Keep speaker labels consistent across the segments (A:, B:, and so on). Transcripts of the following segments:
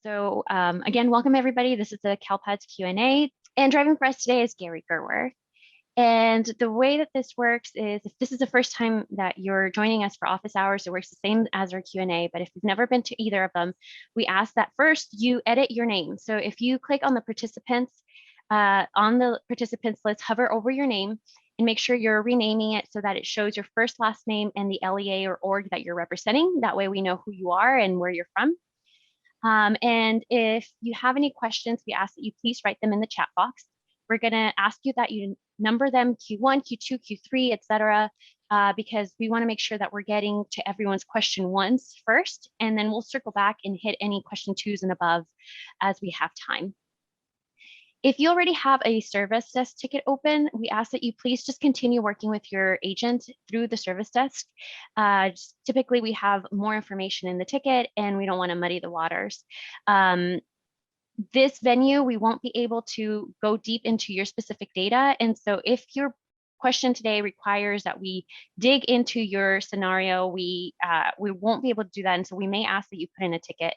A: So again, welcome everybody. This is the CalPADS Q A, and driving for us today is Gary Gerwer. And the way that this works is, if this is the first time that you're joining us for office hours, it works the same as our Q A. But if you've never been to either of them, we ask that first you edit your name. So if you click on the participants list, hover over your name and make sure you're renaming it so that it shows your first, last name and the LEA or org that you're representing. That way we know who you are and where you're from. And if you have any questions, we ask that you please write them in the chat box. We're going to ask you that you number them Q1, Q2, Q3, etc., because we want to make sure that we're getting to everyone's question once first, and then we'll circle back and hit any question twos and above as we have time. If you already have a service desk ticket open, we ask that you please just continue working with your agent through the service desk. Typically, we have more information in the ticket and we don't want to muddy the waters. This venue, we won't be able to go deep into your specific data. And so if your question today requires that we dig into your scenario, we won't be able to do that. And so we may ask that you put in a ticket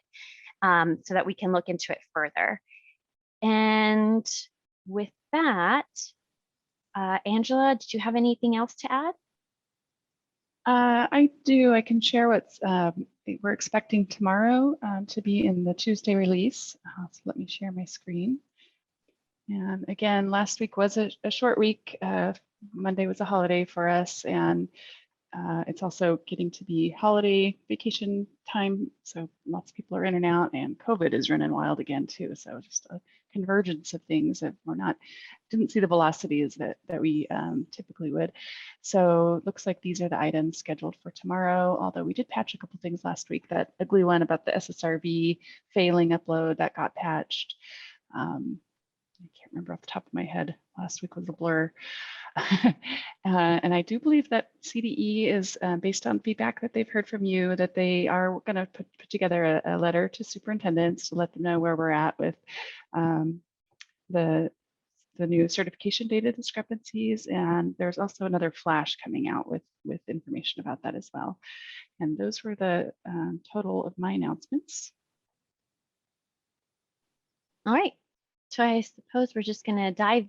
A: so that we can look into it further. And with that, Angela, did you have anything else to add?
B: I do. I can share what's we're expecting tomorrow to be in the Tuesday release. So let me share my screen. And again, last week was a short week. Monday was a holiday for us, and it's also getting to be holiday vacation time. So lots of people are in and out, and COVID is running wild again too. So just a convergence of things that didn't see the velocities that we typically would. So it looks like these are the items scheduled for tomorrow, although we did patch a couple things last week. That ugly one about the SSRV failing upload, that got patched. I can't remember off the top of my head. Last week was a blur. And I do believe that CDE is based on feedback that they've heard from you, that they are going to put together a letter to superintendents to let them know where we're at with the new certification data discrepancies. And there's also another flash coming out with information about that as well. And those were the total of my announcements.
A: All right. So I suppose we're just going to dive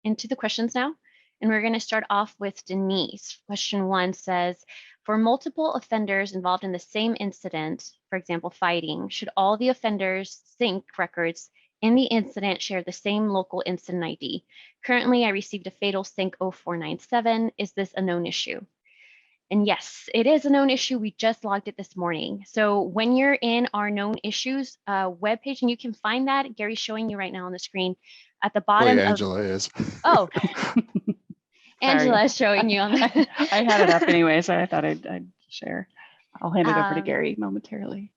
A: into the questions now. And we're going to start off with Denise. Question 1 says, for multiple offenders involved in the same incident, for example, fighting, should all the offenders' sync records in the incident share the same local incident ID? Currently, I received a fatal sync 0497. Is this a known issue? And yes, it is a known issue. We just logged it this morning. So when you're in our known issues webpage, and you can find that, Gary's showing you right now on the screen at the bottom.
C: Angela is.
A: Oh, Angela is showing you on the
B: I had it up anyway, so I thought I'd share. I'll hand it over to Gary momentarily.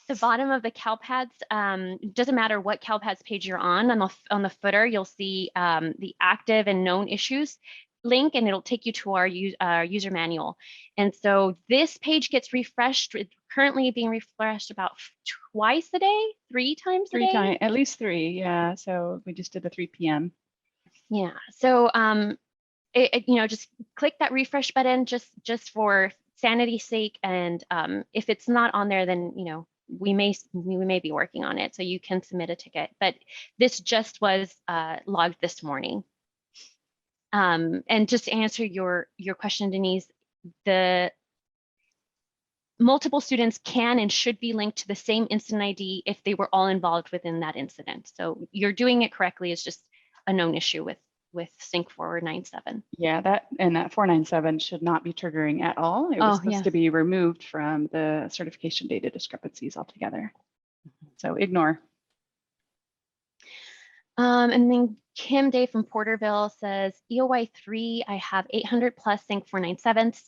A: The bottom of the CalPADS, doesn't matter what CalPADS page you're on the footer, you'll see the active and known issues link, and it'll take you to our user manual. And so this page gets refreshed. It's currently being refreshed about twice a day, 3 times a day?
B: 3 times, at least 3, yeah. So we just did the 3 p.m.
A: Yeah, so just click that refresh button just for sanity's sake. And if it's not on there, then we may be working on it, so you can submit a ticket. But this just was logged this morning. And just to answer your question, Denise, the multiple students can and should be linked to the same incident ID if they were all involved within that incident. So you're doing it correctly. It's just a known issue with sync 497.
B: Yeah, that 497 should not be triggering at all. It was supposed to be removed from the certification data discrepancies altogether. So ignore.
A: And then Kim Day from Porterville says, EOY 3, I have 800 plus sync 497s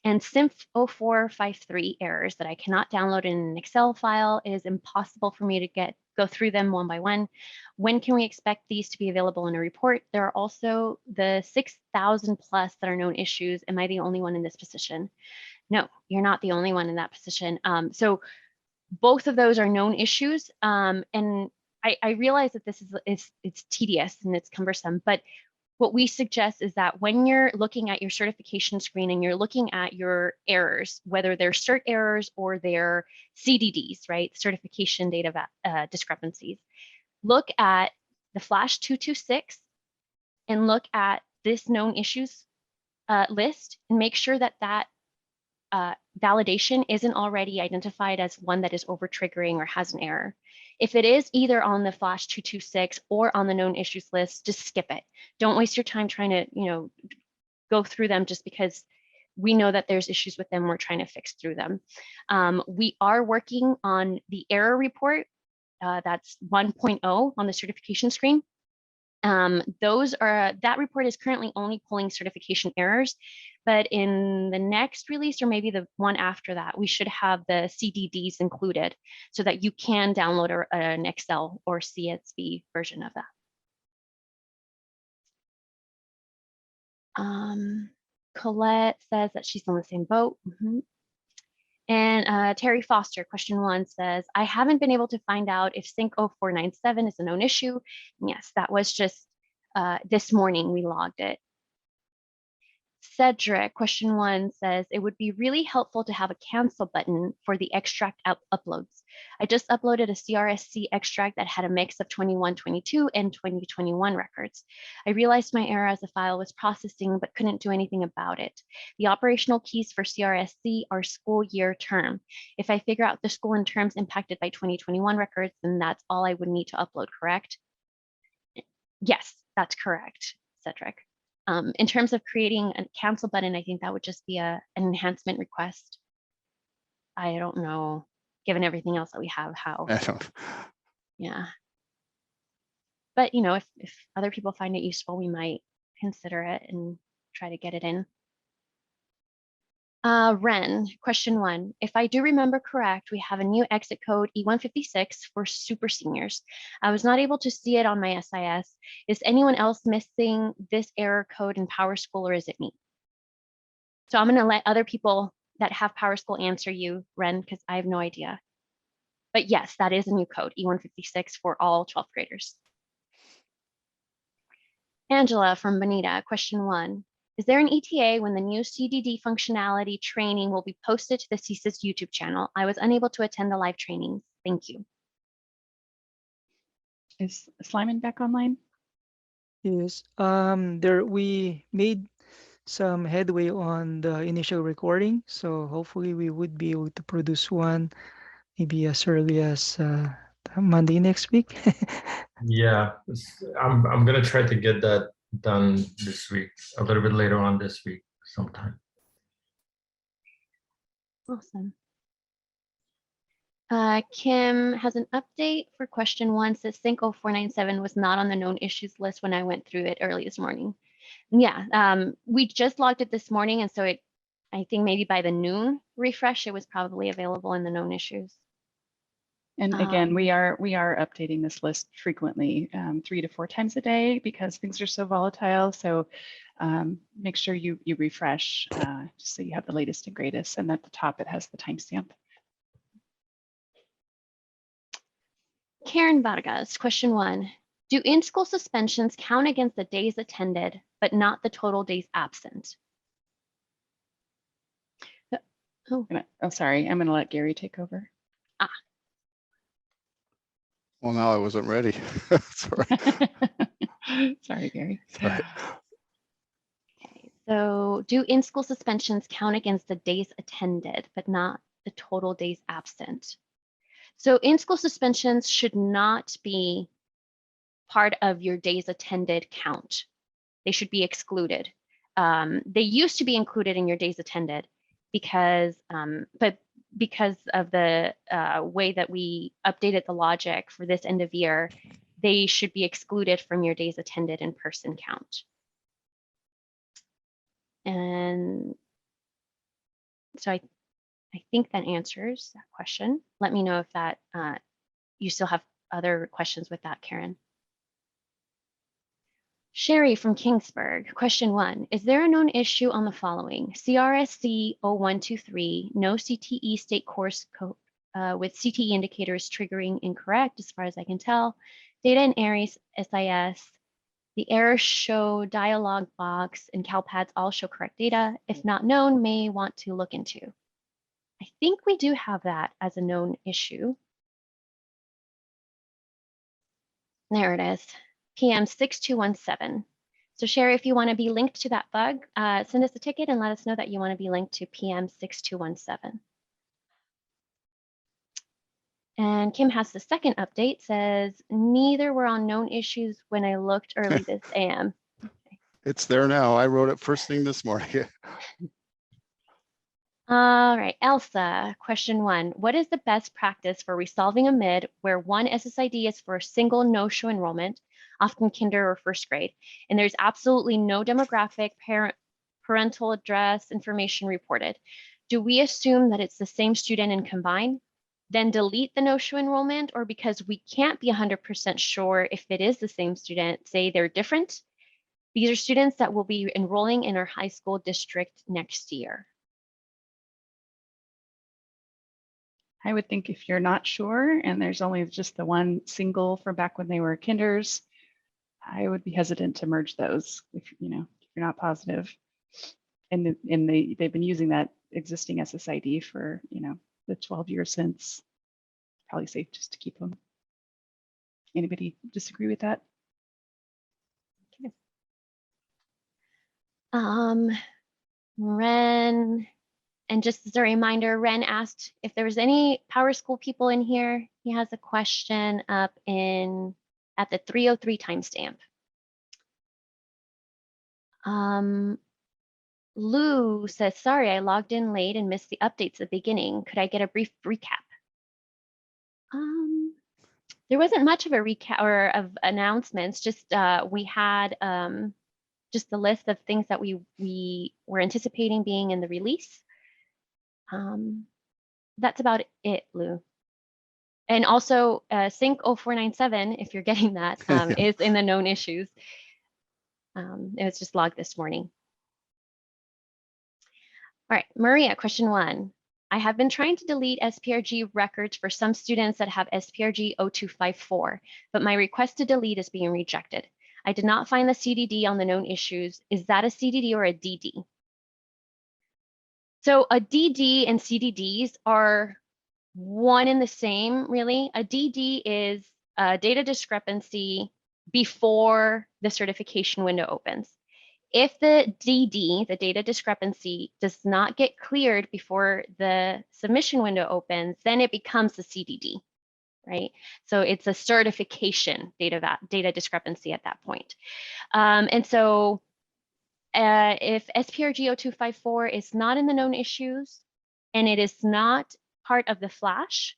A: and SIMF 0453 errors that I cannot download in an Excel file. It is impossible for me to go through them one by one. When can we expect these to be available in a report? There are also the 6,000 plus that are known issues. Am I the only one in this position? No, you're not the only one in that position. So both of those are known issues. And I realize that this it's tedious and it's cumbersome, but what we suggest is that when you're looking at your certification screen and you're looking at your errors, whether they're cert errors or they're CDDs, right, certification data discrepancies, look at the Flash 226 and look at this known issues list and make sure that that validation isn't already identified as one that is over triggering or has an error. If it is either on the Flash 226 or on the known issues list, just skip it. Don't waste your time trying to, go through them just because we know that there's issues with them. We're trying to fix through them. We are working on the error report. That's 1.0 on the certification screen. That report is currently only pulling certification errors, but in the next release or maybe the one after that, we should have the CDDs included so that you can download an Excel or CSV version of that. Colette says that she's on the same boat. And Terry Foster, question 1 says, I haven't been able to find out if Sync 0497 is a known issue. And yes, that was just this morning we logged it. Cedric, question 1 says, it would be really helpful to have a cancel button for the extract uploads. I just uploaded a CRSC extract that had a mix of 2122 and 2021 records. I realized my error as the file was processing, but couldn't do anything about it. The operational keys for CRSC are school year term. If I figure out the school and terms impacted by 2021 records, then that's all I would need to upload, correct? Yes, that's correct, Cedric. In terms of creating a cancel button, I think that would just be an enhancement request. I don't know, given everything else that we have, how.
C: I don't.
A: Yeah. But, if other people find it useful, we might consider it and try to get it in. Ren, question 1. If I do remember correct, we have a new exit code E156 for super seniors. I was not able to see it on my SIS. Is anyone else missing this error code in PowerSchool, or is it me? So I'm going to let other people that have PowerSchool answer you, Ren, because I have no idea. But yes, that is a new code, E156 for all 12th graders. Angela from Bonita, question 1. Is there an ETA when the new CDD functionality training will be posted to the CSIS YouTube channel? I was unable to attend the live trainings. Thank you.
B: Is Slyman back online?
D: Yes, we made some headway on the initial recording, so hopefully we would be able to produce one maybe as early as Monday next week.
E: Yeah, I'm gonna try to get that done this week, a little bit later on this week sometime.
A: Awesome. Kim has an update for question 1. Says Sync 0497 was not on the known issues list when I went through it early this morning. Yeah, we just logged it this morning, and so I think maybe by the noon refresh, it was probably available in the known issues.
B: And again, we are updating this list frequently, 3 to 4 times a day, because things are so volatile. So make sure you refresh just so you have the latest and greatest. And at the top, it has the timestamp.
A: Karen Vargas, question 1. Do in-school suspensions count against the days attended, but not the total days absent?
B: Oh, sorry. I'm going to let Gary take over.
C: Well, now I wasn't ready. Sorry.
B: Sorry, Gary.
C: Sorry.
A: Okay, so do in-school suspensions count against the days attended, but not the total days absent? So in-school suspensions should not be part of your days attended count. They should be excluded. They used to be included in your days attended because, but because of the way that we updated the logic for this end of year, they should be excluded from your days attended in person count. And so I think that answers that question. Let me know if that you still have other questions with that, Karen. Sherry from Kingsburg, question 1. Is there a known issue on the following? CRSC 0123, no CTE state course code with CTE indicators triggering incorrect as far as I can tell. Data in Aries, SIS, The errors show dialog box and CalPads all show correct data. If not known, may want to look into. I think we do have that as a known issue. There it is, PM 6217. So Sherry, if you want to be linked to that bug, send us a ticket and let us know that you want to be linked to PM 6217. And Kim has the second update, says, neither were on known issues when I looked early this AM.
C: It's there now. I wrote it first thing this morning.
A: All right, Elsa, question 1. What is the best practice for resolving a mid where one SSID is for a single no-show enrollment, often kinder or first grade, and there's absolutely no demographic, parental address information reported? Do we assume that it's the same student and combine, then delete the no-show enrollment, or because we can't be 100% sure if it is the same student, say they're different? These are students that will be enrolling in our high school district next year.
B: I would think if you're not sure and there's only just the one single from back when they were kinders, I would be hesitant to merge those if you're not positive. And they've been using that existing SSID for the 12 years since. Probably safe just to keep them. Anybody disagree with that?
A: Okay. Ren. And just as a reminder, Ren asked if there was any Power School people in here. He has a question up at the 303 timestamp. Lou says, sorry, I logged in late and missed the updates at the beginning. Could I get a brief recap? There wasn't much of a recap or of announcements, just we had just the list of things that we were anticipating being in the release. That's about it, Lou. And also Sync 0497, if you're getting that, is in the known issues. It was just logged this morning. All right, Maria, question 1. I have been trying to delete SPRG records for some students that have SPRG 0254, but my request to delete is being rejected. I did not find the CDD on the known issues. Is that a CDD or a DD? So a DD and CDDs are one and the same, really. A DD is a data discrepancy before the certification window opens. If the DD, the data discrepancy, does not get cleared before the submission window opens, then it becomes a CDD, right? So it's a certification data discrepancy at that point. And so if SPRG 0254 is not in the known issues and it is not part of the flash,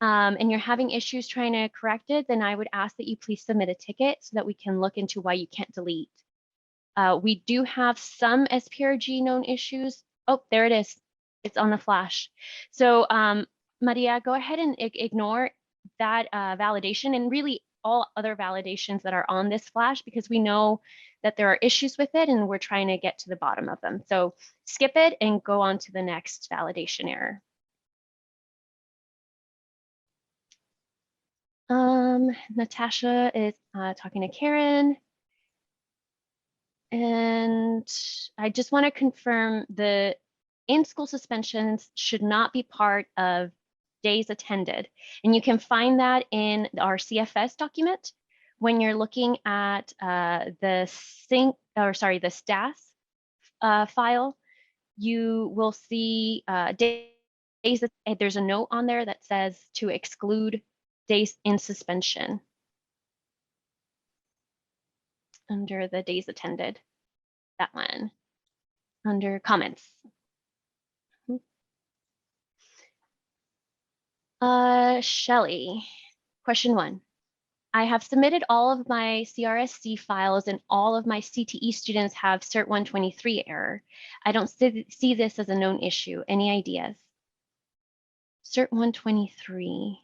A: and you're having issues trying to correct it, then I would ask that you please submit a ticket so that we can look into why you can't delete. We do have some SPRG known issues. Oh, there it is. It's on the flash. So Maria, go ahead and ignore that validation and really all other validations that are on this flash, because we know that there are issues with it and we're trying to get to the bottom of them. So skip it and go on to the next validation error. Natasha is talking to Karen. And I just want to confirm the in-school suspensions should not be part of days attended. And you can find that in our CFS document when you're looking at the STAS file. You will see days that there's a note on there that says to exclude days in suspension under the days attended, that one, under comments. Shelley, question 1. I have submitted all of my CRSC files and all of my CTE students have CERT 123 error. I don't see this as a known issue. Any ideas? CERT 123.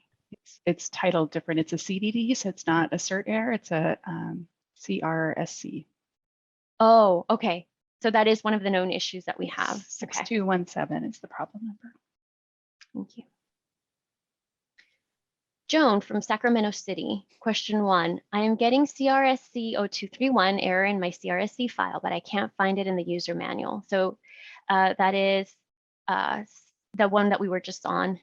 B: It's titled different. It's a CDD, so it's not a CERT error. It's a CRSC.
A: Oh, okay. So that is one of the known issues that we have.
B: 6217 is the problem number.
A: Thank you. Joan from Sacramento City, question 1. I am getting CRSC 0231 error in my CRSC file, but I can't find it in the user manual. So that is the one that we were just on.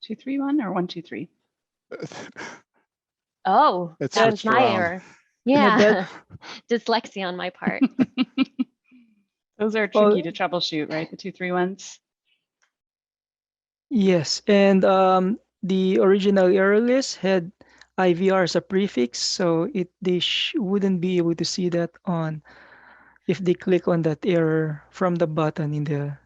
B: 231 or 123?
A: Oh,
C: It
A: that was
C: switched
A: my
C: around.
A: error.
D: Yeah,
A: Yeah, dyslexia on my part.
B: Those are
D: Well-
B: tricky to troubleshoot, right? The 231s.
D: Yes, and the original error list had IVR as a prefix, so they wouldn't be able to see that on if they click on that error from the button in the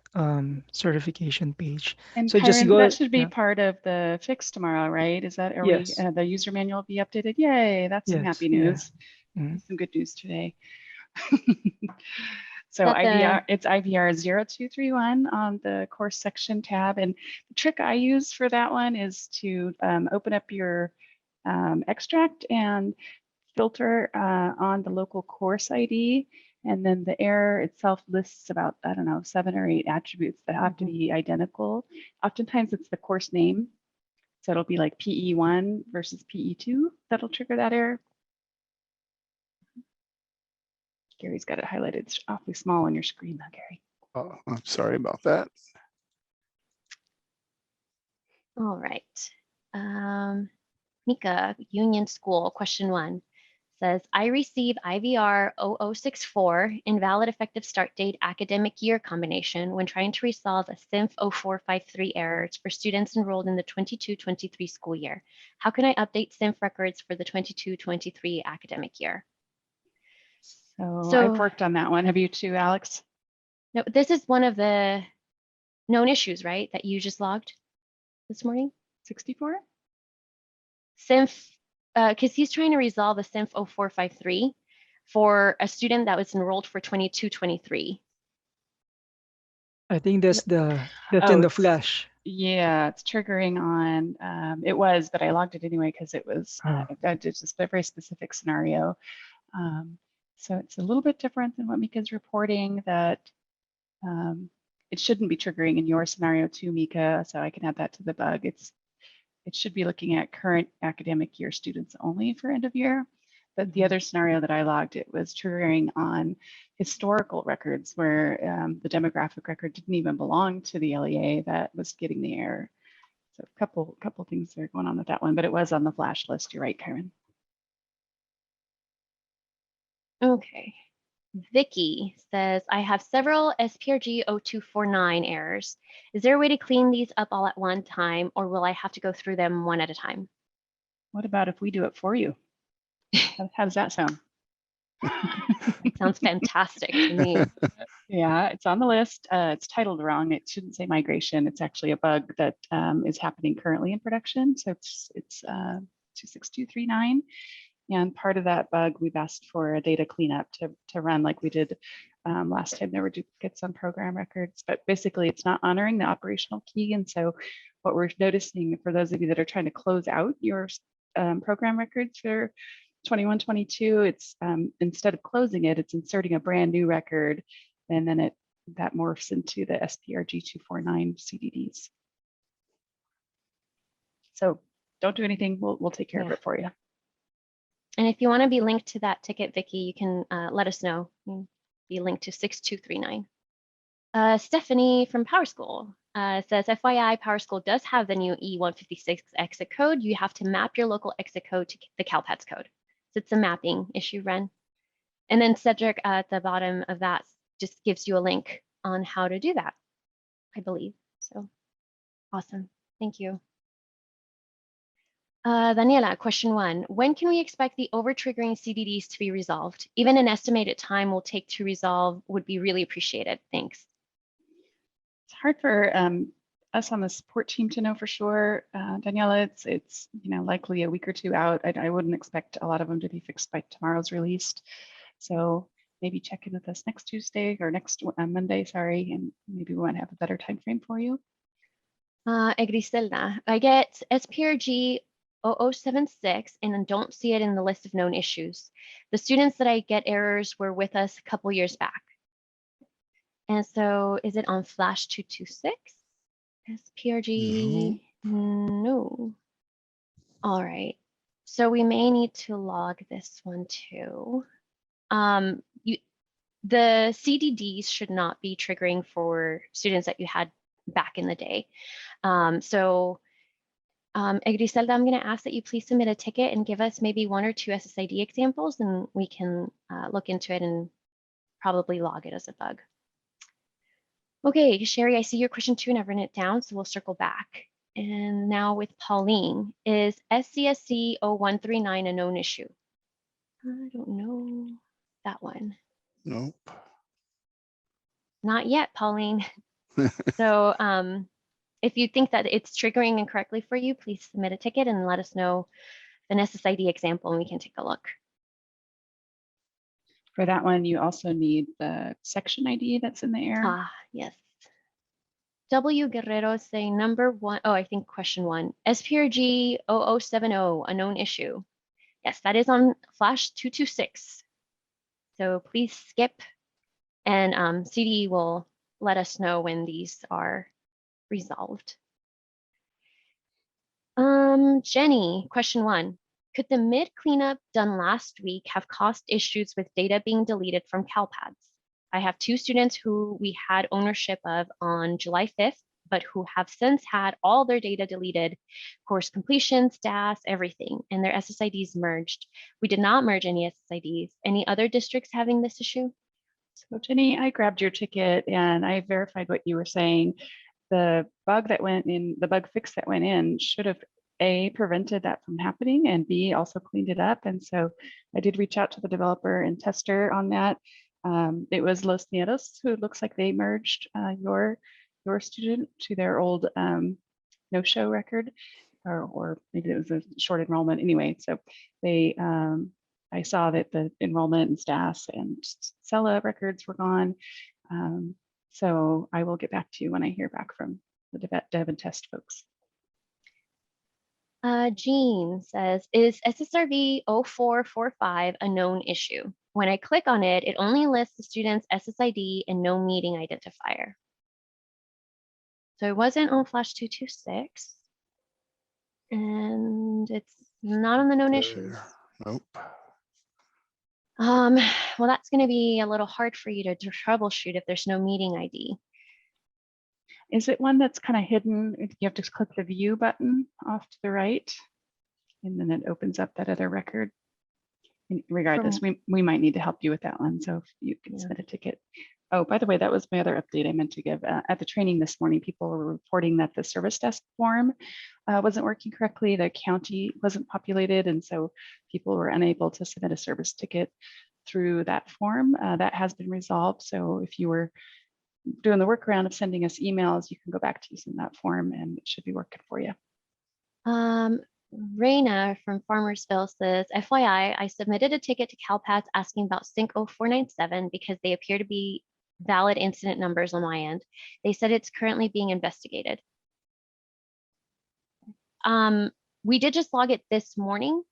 D: certification page.
B: And
D: So just
B: Kyron,
D: go,
B: that should be
D: yeah,
B: part of the fix tomorrow, right? Is that, are we,
D: yes,
B: the user manual will be updated? Yay, that's some
D: yes,
B: happy
D: yeah.
B: news.
D: Mhm.
B: Some good news today. So
A: That the-
B: IVR, it's IVR 0231 on the course section tab. And the trick I use for that one is to open up your extract and filter on the local course ID. And then the error itself lists about, I don't know, 7 or 8 attributes that have to be identical. Oftentimes it's the course name. So it'll be like PE1 versus PE2 that'll trigger that error. Gary's got it highlighted. It's awfully small on your screen though, Gary.
C: Oh, I'm sorry about that.
A: All right. Mika, Union School, question 1 says, I receive IVR 0064, invalid effective start date academic year combination when trying to resolve a CINF 0453 errors for students enrolled in the 22-23 school year. How can I update CINF records for the 22-23 academic year?
B: So I've worked on that one. Have you too, Alex?
A: No, this is one of the known issues, right, that you just logged this morning?
B: 64?
A: CINF, because he's trying to resolve a CINF 0453 for a student that was enrolled for 22-23.
D: I think that's in
B: Oh,
D: the
B: it's-
D: flash.
B: Yeah, it's triggering on, it was, but I logged it anyway because it was just a very specific scenario. So it's a little bit different than what Mika's reporting, that it shouldn't be triggering in your scenario too, Mika, so I can add that to the bug. It should be looking at current academic year students only for end of year. But the other scenario that I logged, it was triggering on historical records where the demographic record didn't even belong to the LEA that was getting the error. So a couple things that are going on with that one, but it was on the flash list. You're right, Kyron.
A: Okay. Vicky says, I have several SPRG 0249 errors. Is there a way to clean these up all at one time, or will I have to go through them one at a time?
B: What about if we do it for you? How does that sound?
A: That sounds fantastic to me.
B: Yeah, it's on the list. It's titled wrong. It shouldn't say migration. It's actually a bug that is happening currently in production. So it's 26239. And part of that bug, we've asked for a data cleanup to run like we did last time there were duplicates on program records. But basically, it's not honoring the operational key. And so what we're noticing for those of you that are trying to close out your program records for 21-22, it's instead of closing it, it's inserting a brand new record, and then that morphs into the SPRG 249 CDDs. So don't do anything. We'll take care of it for you.
A: And if you want to be linked to that ticket, Vicky, you can let us know. You can be linked to 6239. Stephanie from Power School says, FYI, Power School does have the new E156 exit code. You have to map your local exit code to the CALPADS code. So it's a mapping issue, Ren. And then Cedric at the bottom of that just gives you a link on how to do that, I believe. So awesome. Thank you. Daniela, question 1. When can we expect the over-triggering CDDs to be resolved? Even an estimated time will take to resolve would be really appreciated. Thanks.
B: It's hard for us on the support team to know for sure. Daniela, it's likely a week or two out. I wouldn't expect a lot of them to be fixed by tomorrow's released. So maybe check in with us next Tuesday or next Monday, sorry, and maybe we might have a better time frame for you.
A: Griselda, I get SPRG 0076 and then don't see it in the list of known issues. The students that I get errors were with us a couple years back. And so is it on Flash 226? SPRG? No. All right. So we may need to log this one too. The CDDs should not be triggering for students that you had back in the day. Griselda, I'm going to ask that you please submit a ticket and give us maybe 1 or 2 SSID examples, and we can look into it and probably log it as a bug. Okay, Sherry, I see your question 2 and I've written it down, so we'll circle back. And now with Pauline, is SCSC 0139 a known issue? I don't know that one.
C: Nope.
A: Not yet, Pauline. So if you think that it's triggering incorrectly for you, please submit a ticket and let us know an SSID example and we can take a look.
B: For that one, you also need the section ID that's in the error.
A: Ah, yes. W Guerrero saying number 1, oh, I think question 1, SPRG 0070, a known issue. Yes, that is on flash 226. So please skip and CD will let us know when these are resolved. Jenny, question 1. Could the mid cleanup done last week have caused issues with data being deleted from CalPads? I have 2 students who we had ownership of on July 5th, but who have since had all their data deleted, course completion, stats, everything, and their SSIDs merged. We did not merge any SSIDs. Any other districts having this issue?
B: So Jenny, I grabbed your ticket and I verified what you were saying. The bug that went in, the bug fix that went in should have A, prevented that from happening, and B, also cleaned it up. And so I did reach out to the developer and tester on that. It was Los Nietos who looks like they merged your student to their old no-show record, or maybe it was a short enrollment anyway. So they, I saw that the enrollment and staff and CELA records were gone. So I will get back to you when I hear back from the dev and test folks.
A: Jean says, is SSRV 0445 a known issue? When I click on it, it only lists the student's SSID and no meeting identifier. So it wasn't on flash 226. And it's not on the known issues.
C: Nope.
A: Well, that's going to be a little hard for you to troubleshoot if there's no meeting ID.
B: Is it one that's kind of hidden? You have to click the view button off to the right, and then it opens up that other record. And regardless, we might need to help you with that one. So if you can submit a ticket. Oh, by the way, that was my other update I meant to give. At the training this morning, people were reporting that the service desk form wasn't working correctly. The county wasn't populated, and so people were unable to submit a service ticket through that form. That has been resolved. So if you were doing the workaround of sending us emails, you can go back to using that form and it should be working for you.
A: Raina from Farmersville says, FYI, I submitted a ticket to CalPads asking about Sync 0497 because they appear to be valid incident numbers on my end. They said it's currently being investigated. We did just log it this morning.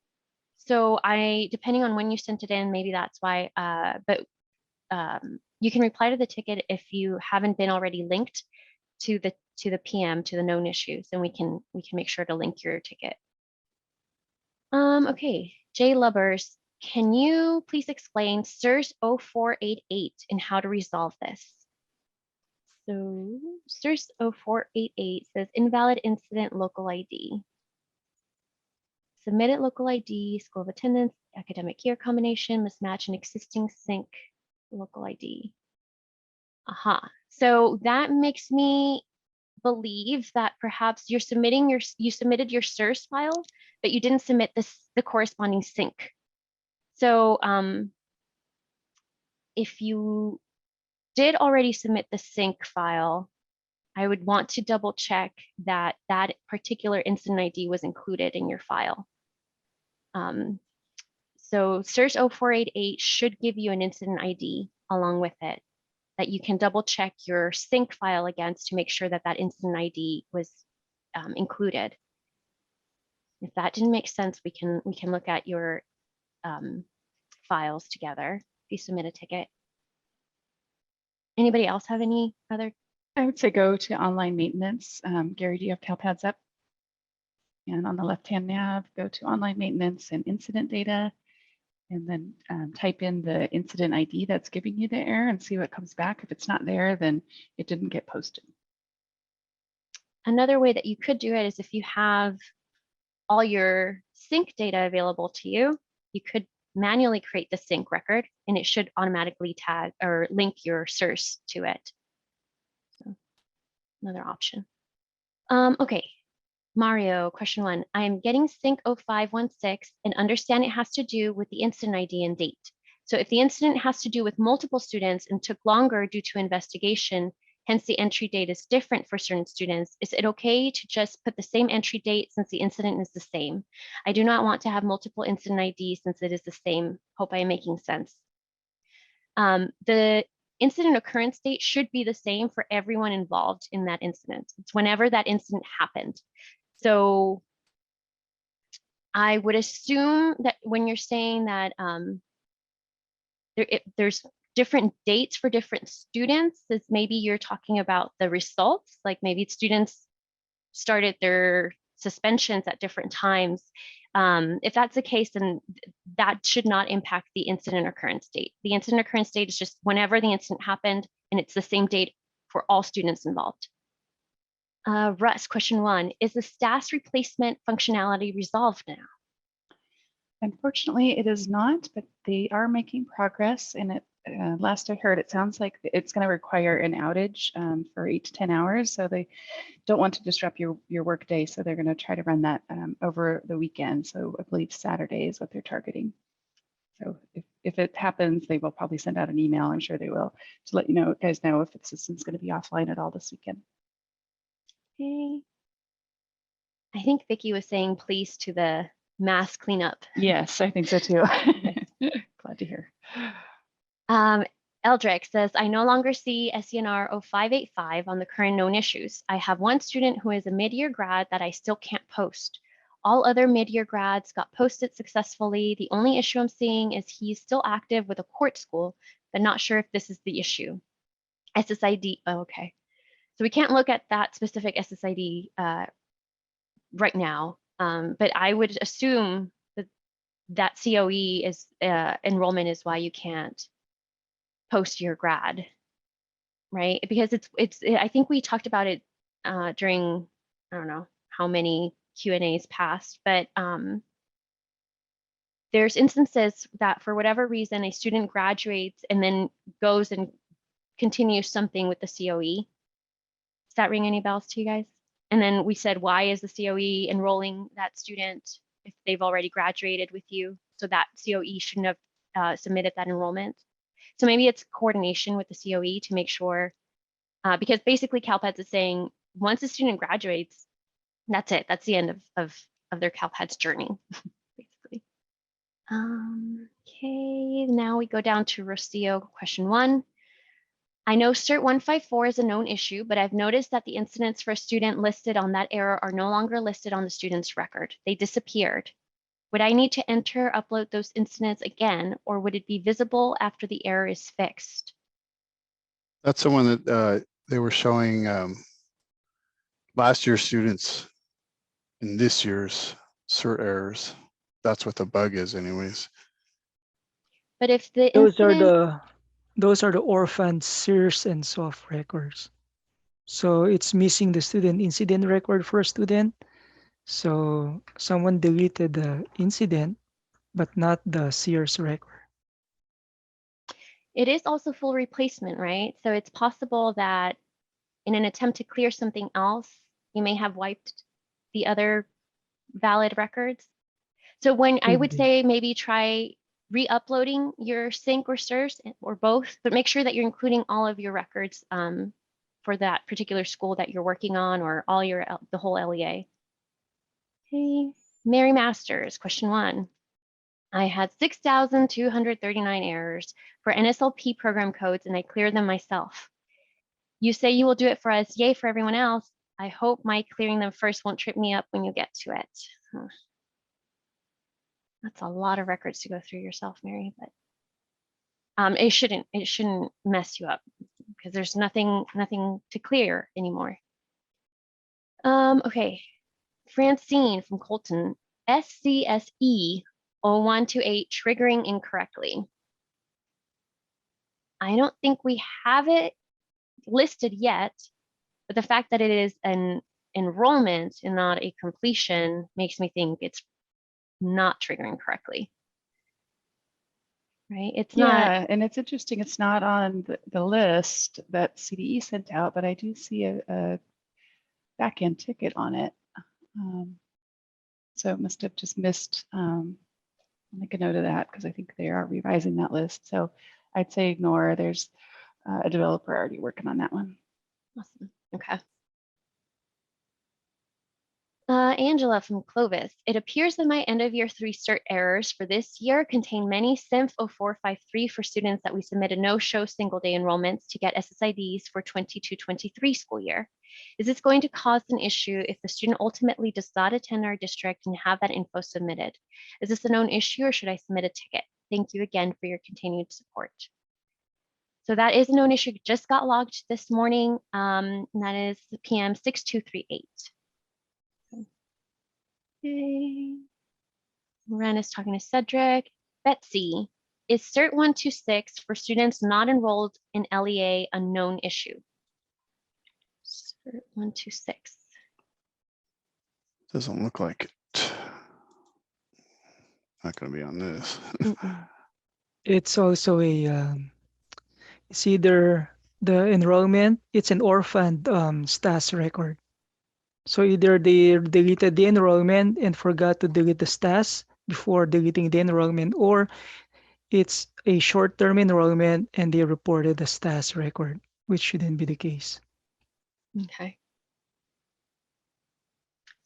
A: So depending on when you sent it in, maybe that's why, but you can reply to the ticket if you haven't been already linked to the PM, to the known issues, and we can make sure to link your ticket. Okay, Jay Lubbers, can you please explain CSIS 0488 and how to resolve this? So CSIS 0488 says invalid incident local ID. Submitted local ID, school of attendance, academic year combination, mismatch, and existing sync local ID. Aha. So that makes me believe that perhaps you submitted your CSIS file, but you didn't submit the corresponding sync. So if you did already submit the sync file, I would want to double check that that particular incident ID was included in your file. So CSIS 0488 should give you an incident ID along with it that you can double check your sync file against to make sure that that incident ID was included. If that didn't make sense, we can look at your files together if you submit a ticket. Anybody else have any other?
B: I would say go to online maintenance. Gary, do you have CalPads up? And on the left-hand nav, go to online maintenance and incident data, and then type in the incident ID that's giving you the error and see what comes back. If it's not there, then it didn't get posted.
A: Another way that you could do it is if you have all your sync data available to you, you could manually create the sync record and it should automatically tag or link your source to it. So another option. Okay, Mario, question 1. I am getting sync 0516 and understand it has to do with the incident ID and date. So if the incident has to do with multiple students and took longer due to investigation, hence the entry date is different for certain students, is it okay to just put the same entry date since the incident is the same? I do not want to have multiple incident IDs since it is the same. Hope I am making sense. The incident occurrence date should be the same for everyone involved in that incident. It's whenever that incident happened. So I would assume that when you're saying that there's different dates for different students, is maybe you're talking about the results, like maybe students started their suspensions at different times. If that's the case, then that should not impact the incident occurrence date. The incident occurrence date is just whenever the incident happened, and it's the same date for all students involved. Russ, question 1, is the STAS replacement functionality resolved now?
B: Unfortunately, it is not, but they are making progress. And last I heard, it sounds like it's going to require an outage for 8 to 10 hours. So they don't want to disrupt your work day. So they're going to try to run that over the weekend. So I believe Saturday is what they're targeting. So if it happens, they will probably send out an email. I'm sure they will, to let you guys know if the system's going to be offline at all this weekend.
A: Okay. I think Vicky was saying please to the mass cleanup.
B: Yes, I think so too. Glad to hear.
A: Eldrick says, I no longer see SENR 0585 on the current known issues. I have one student who is a mid-year grad that I still can't post. All other mid-year grads got posted successfully. The only issue I'm seeing is he's still active with a court school, but not sure if this is the issue. SSID, oh, okay. So we can't look at that specific SSID right now, but I would assume that COE is enrollment is why you can't post your grad, right? Because I think we talked about it during, I don't know how many Q&As passed, but there's instances that for whatever reason, a student graduates and then goes and continues something with the COE. Does that ring any bells to you guys? And then we said, why is the COE enrolling that student if they've already graduated with you? So that COE shouldn't have submitted that enrollment. So maybe it's coordination with the COE to make sure, because basically CALPADS is saying once a student graduates, that's it. That's the end of their CALPADS journey, basically. Okay, now we go down to Rocio, question 1. I know CERT 154 is a known issue, but I've noticed that the incidents for a student listed on that error are no longer listed on the student's record. They disappeared. Would I need to upload those incidents again, or would it be visible after the error is fixed?
C: That's the one that they were showing last year's students in this year's CERT errors. That's what the bug is anyways.
A: But if the
D: those are the orphan CSIS and soft records. So it's missing the student incident record for a student. So someone deleted the incident, but not the CSIS record.
A: It is also full replacement, right? So it's possible that in an attempt to clear something else, you may have wiped the other valid records. So when I would say maybe try re-uploading your sync or CSIS or both, but make sure that you're including all of your records for that particular school that you're working on, or all the whole LEA. Okay, Mary Masters, question 1. I had 6,239 errors for NSLP program codes, and I cleared them myself. You say you will do it for us, yay for everyone else. I hope my clearing them first won't trip me up when you get to it. That's a lot of records to go through yourself, Mary, but it shouldn't mess you up because there's nothing to clear anymore. Okay, Francine from Colton, SCSE 0128 triggering incorrectly. I don't think we have it listed yet, but the fact that it is an enrollment and not a completion makes me think it's not triggering correctly. Right? It's not.
B: Yeah, and it's interesting. It's not on the list that CDE sent out, but I do see a back-end ticket on it. So it must have just missed. I'll make a note of that because I think they are revising that list. So I'd say ignore. There's a developer already working on that one.
A: Awesome. Okay. Angela from Clovis. It appears that my end of year 3 cert errors for this year contain many SIMF 0453 for students that we submitted no-show single day enrollments to get SSIDs for 22-23 school year. Is this going to cause an issue if the student ultimately does not attend our district and have that info submitted? Is this a known issue or should I submit a ticket? Thank you again for your continued support. So that is a known issue, just got logged this morning. And that is PM 6238. Okay. Ren is talking to Cedric. Betsy, is CERT 126 for students not enrolled in LEA a known issue? CERT 126.
C: Doesn't look like it. Not going to be on this.
D: It's also a, it's either the enrollment, it's an orphaned STAS record. So either they deleted the enrollment and forgot to delete the STAS before deleting the enrollment, or it's a short-term enrollment and they reported the STAS record, which shouldn't be the case.
A: Okay.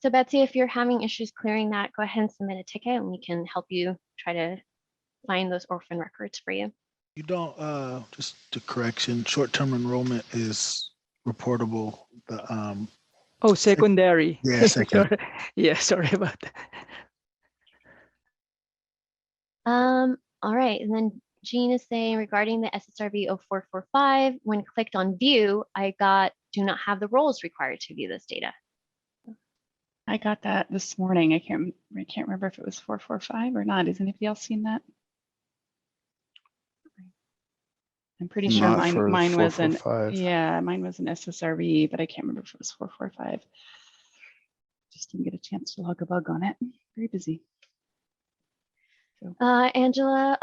A: So Betsy, if you're having issues clearing that, go ahead and submit a ticket and we can help you try to find those orphan records for you.
F: You don't, just a correction, short-term enrollment is reportable. The
D: Oh, secondary.
F: yeah, second.
D: Sorry. Yeah, sorry about that.
A: All right, and then Jean is saying regarding the SSRV 0445, when clicked on view, I got do not have the roles required to view this data.
B: I got that this morning. I can't remember if it was 445 or not. Has anybody else seen that? I'm pretty sure
C: Not for
B: mine was an
C: 445.
B: yeah, mine was an SSRV, but I can't remember if it was 445. Just didn't get a chance to log a bug on it. Very busy. So
A: Angela,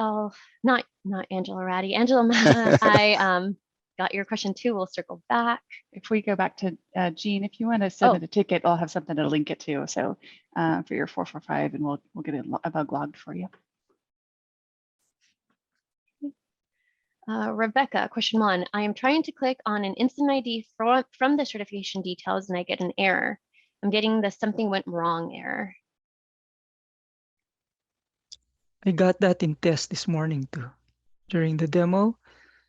A: not Angela Ratty, Angela, I got your question too. We'll circle back.
B: if we go back to Jean, if you want to submit a ticket, I'll have something to link it to. So for your 445, and we'll get a bug logged for you.
A: Rebecca, question 1. I am trying to click on an instant ID from the certification details and I get an error. I'm getting the something went wrong error.
D: I got that in test this morning too, during the demo.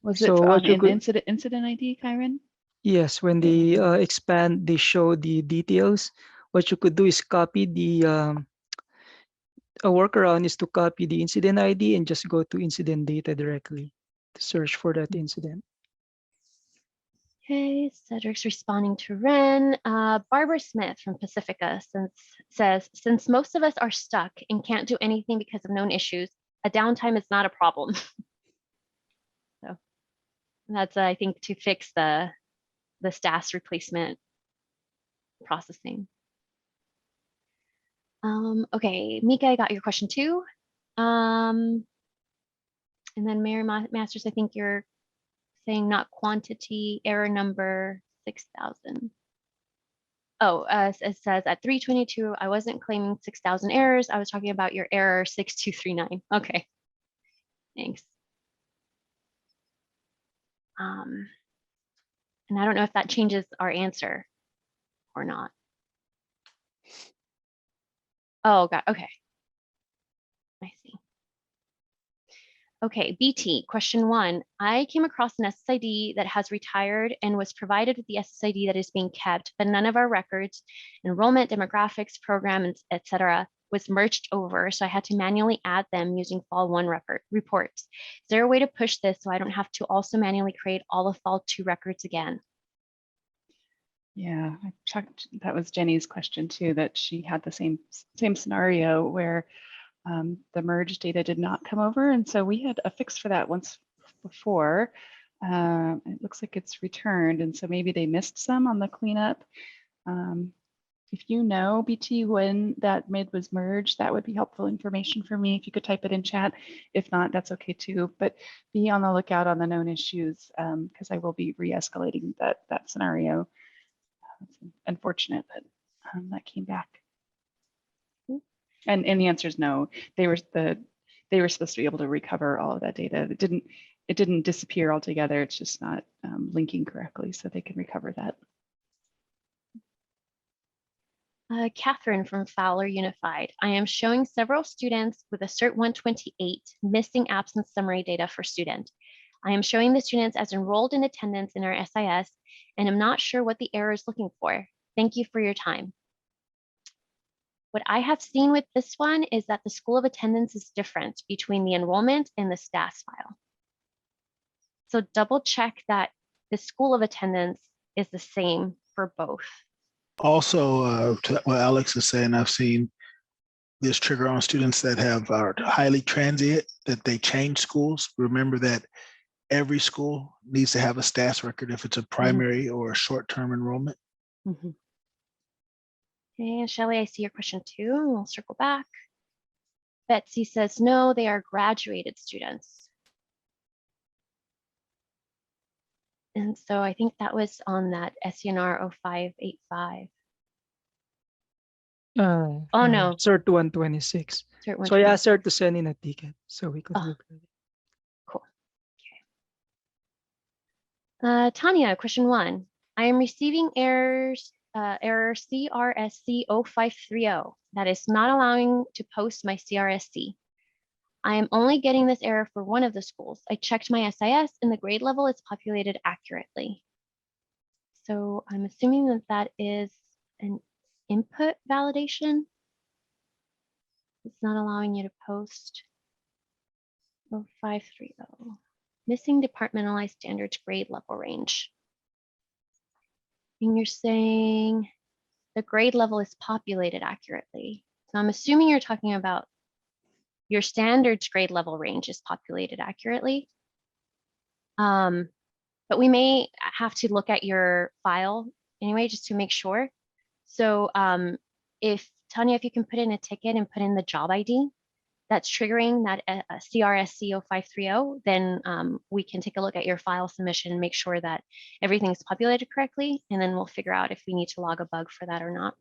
B: Was
D: So
B: it
D: what
B: on
D: you
B: an
D: could,
B: incident ID, Kyron?
D: yes, when they expand, they show the details. What you could do is copy the, a workaround is to copy the incident ID and just go to incident data directly to search for that incident.
A: Okay, Cedric's responding to Ren. Barbara Smith from Pacifica says, since most of us are stuck and can't do anything because of known issues, a downtime is not a problem. So that's, I think, to fix the STAS replacement processing. Okay, Mika, I got your question too. And then Mary Masters, I think you're saying not quantity, error number 6,000. Oh, it says at 322, I wasn't claiming 6,000 errors. I was talking about your error 6239. Okay, thanks. And I don't know if that changes our answer or not. Oh, God, okay. I see. Okay, BT, question 1. I came across an SSID that has retired and was provided with the SSID that is being kept, but none of our records, enrollment, demographics, programs, etc., was merged over, so I had to manually add them using Fall 1 reports. Is there a way to push this so I don't have to also manually create all of Fall 2 records again?
B: Yeah, I checked. That was Jenny's question too, that she had the same scenario where the merge data did not come over. And so we had a fix for that once before. It looks like it's returned. And so maybe they missed some on the cleanup. If you know, BT, when that mid was merged, that would be helpful information for me. If you could type it in chat. If not, that's okay too. But be on the lookout on the known issues because I will be re-escalating that scenario. It's unfortunate that that came back. And the answer is no. They were supposed to be able to recover all of that data. It didn't disappear altogether. It's just not linking correctly, so they can recover that.
A: Catherine from Fowler Unified. I am showing several students with a CERT 128 missing absence summary data for student. I am showing the students as enrolled in attendance in our SIS, and I'm not sure what the error is looking for. Thank you for your time. What I have seen with this one is that the school of attendance is different between the enrollment and the stats file. So double check that the school of attendance is the same for both.
F: Also, to what Alex is saying, I've seen this trigger on students that are highly transient, that they change schools. Remember that every school needs to have a stats record if it's a primary or a short-term enrollment.
A: Okay, and Shelley, I see your question too, and we'll circle back. Betsy says, no, they are graduated students. And so I think that was on that SENR 0585. Oh no.
D: CERT 126.
A: CERT
D: So I asked her to send in a ticket so we could look at it.
A: Cool. Okay. Tanya, question 1. I am receiving error CRSC 0530 that is not allowing to post my CRSC. I am only getting this error for one of the schools. I checked my SIS and the grade level is populated accurately. So I'm assuming that that is an input validation. It's not allowing you to post 0530. Missing departmentalized standards grade level range. And you're saying the grade level is populated accurately. So I'm assuming you're talking about your standards grade level range is populated accurately. But we may have to look at your file anyway, just to make sure. So if Tanya, if you can put in a ticket and put in the job ID that's triggering that CRSC 0530, then we can take a look at your file submission and make sure that everything is populated correctly. And then we'll figure out if we need to log a bug for that or not.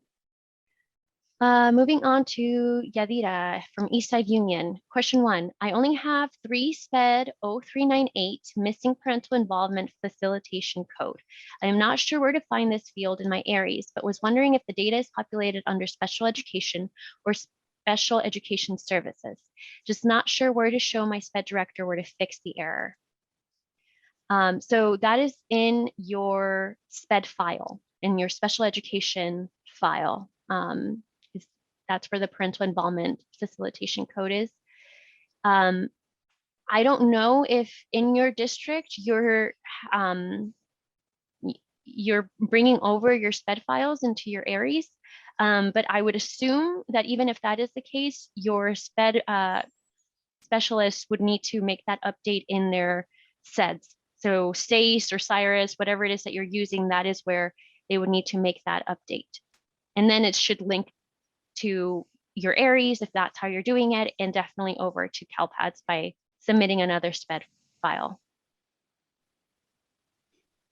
A: Moving on to Yadira from Eastside Union. Question 1, I only have 3 SPED 0398 missing parental involvement facilitation code. I am not sure where to find this field in my ARIES, but was wondering if the data is populated under special education or special education services. Just not sure where to show my SPED director where to fix the error. So that is in your SPED file, in your special education file. That's where the parental involvement facilitation code is. I don't know if in your district you're bringing over your SPED files into your ARIES, but I would assume that even if that is the case, your SPED specialist would need to make that update in their SEDS. So STACE or CSIS, whatever it is that you're using, that is where they would need to make that update. And then it should link to your ARIES if that's how you're doing it, and definitely over to CALPADS by submitting another SPED file.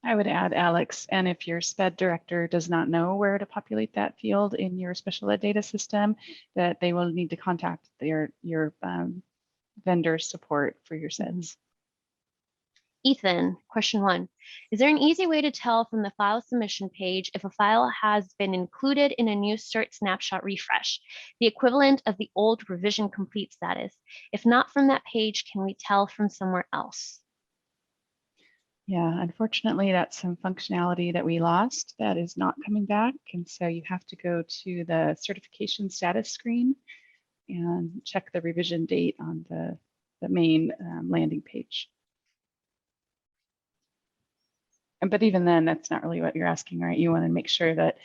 B: I would add, Alex, and if your SPED director does not know where to populate that field in your special ed data system, that they will need to contact your vendor support for your SEDS.
A: Ethan, question 1. Is there an easy way to tell from the file submission page if a file has been included in a new CERT snapshot refresh, the equivalent of the old revision complete status? If not from that page, can we tell from somewhere else?
B: Yeah, unfortunately, that's some functionality that we lost that is not coming back. And so you have to go to the certification status screen and check the revision date on the main landing page. But even then, that's not really what you're asking, right? You want to make sure that